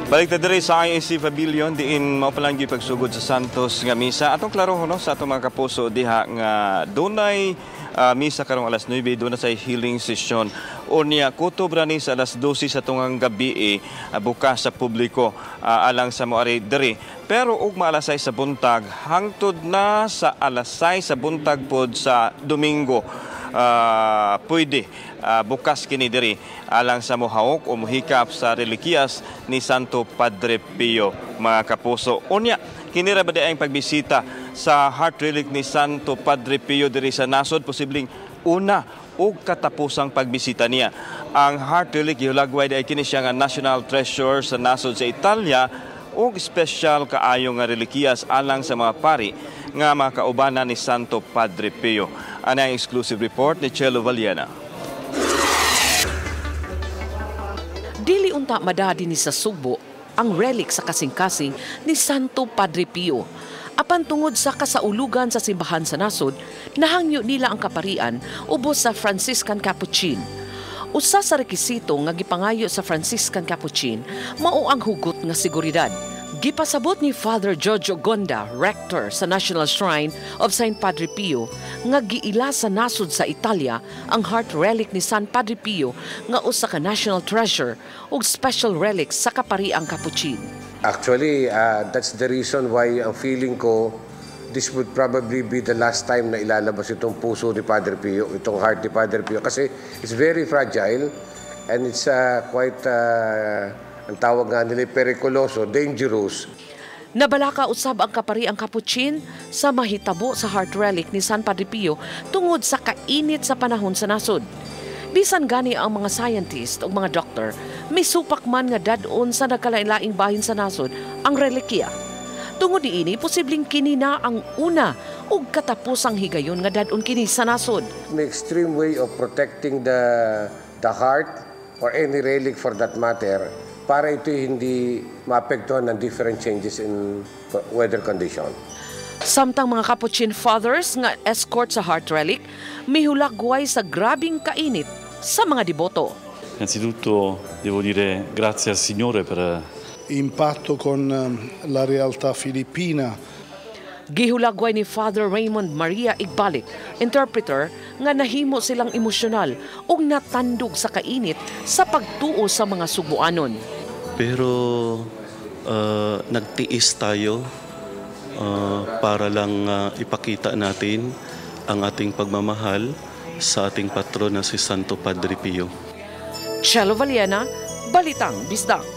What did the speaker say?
Balik na diri sa IAC Pavilion, diin maupalang yung pagsugod sa Santos nga misa. Atong klaro no, sa atong mga kapuso diha nga dunay misa karong alas 9, doon na sa healing session. Unya, kutobra ni sa alas 12 sa tungang gabi bukas sa publiko alang sa moari diri. Pero ug maalasay sa buntag, hangtod na sa alas 6 sa buntag pod sa Domingo. Pwede bukas kini diri alang sa mohawok o mohikap sa relikiyas ni Santo Padre Pio, mga kapuso. Unya, kini ra ba di ang pagbisita sa heart relic ni Santo Padre Pio diri sa nasod, posibleng una o katapusang pagbisita niya. Ang heart relic gihulagway ay kini siya nga national treasure sa nasod sa Italia o special kaayo nga relikiyas alang sa mga pari nga mga kaubanan ni Santo Padre Pio. Ano ang exclusive report ni Chelo Valiana. Dili unta madadi ni sa Subo ang relic sa kasing-kasing ni Santo Padre Pio. Apan tungod sa kasaulugan sa simbahan sa nasod, nahangyo nila ang kaparian ubos sa Franciscan Capuchin. Usa sa rekisito nga gipangayo sa Franciscan Capuchin mao ang hugot nga seguridad. Gipasabot ni Father Giorgio Gonda, rector sa National Shrine of Saint Padre Pio, nga giila sa nasod sa Italia ang heart relic ni San Padre Pio nga usa ka national treasure ug special relic sa kapariang Capuchin. Actually, that's the reason why ang feeling ko this would probably be the last time na ilalabas itong puso ni Padre Pio, itong heart ni Padre Pio, kasi it's very fragile and it's quite ang tawag nga nila perikuloso, dangerous. Nabalaka usab ang kapariang Capuchin sa mahitabo sa heart relic ni San Padre Pio tungod sa kainit sa panahon sa nasod. Bisan gani ang mga scientist o mga doktor, misupak man nga dadon sa nagkalain-laing bahin sa nasod ang relikya. Tungod diini, posibleng kini na ang una ug katapusang higayon nga dadon kini sa nasod. An extreme way of protecting the heart or any relic for that matter, para ito hindi maapektuhan ng different changes in weather condition. Samtang mga Capuchin fathers nga escort sa heart relic, mihulagway sa grabing kainit sa mga deboto. Innanzitutto devo dire grazie al Signore per impatto con la realtà filippina. Gihulagway ni Father Raymond Maria Igbalik, interpreter, nga nahimo silang emosyonal ug natandog sa kainit sa pagtuo sa mga Subuanon. Pero nagtiis tayo para lang ipakita natin ang ating pagmamahal sa ating patron na si Santo Padre Pio. Chelo Valiana, Balitang Bisdak.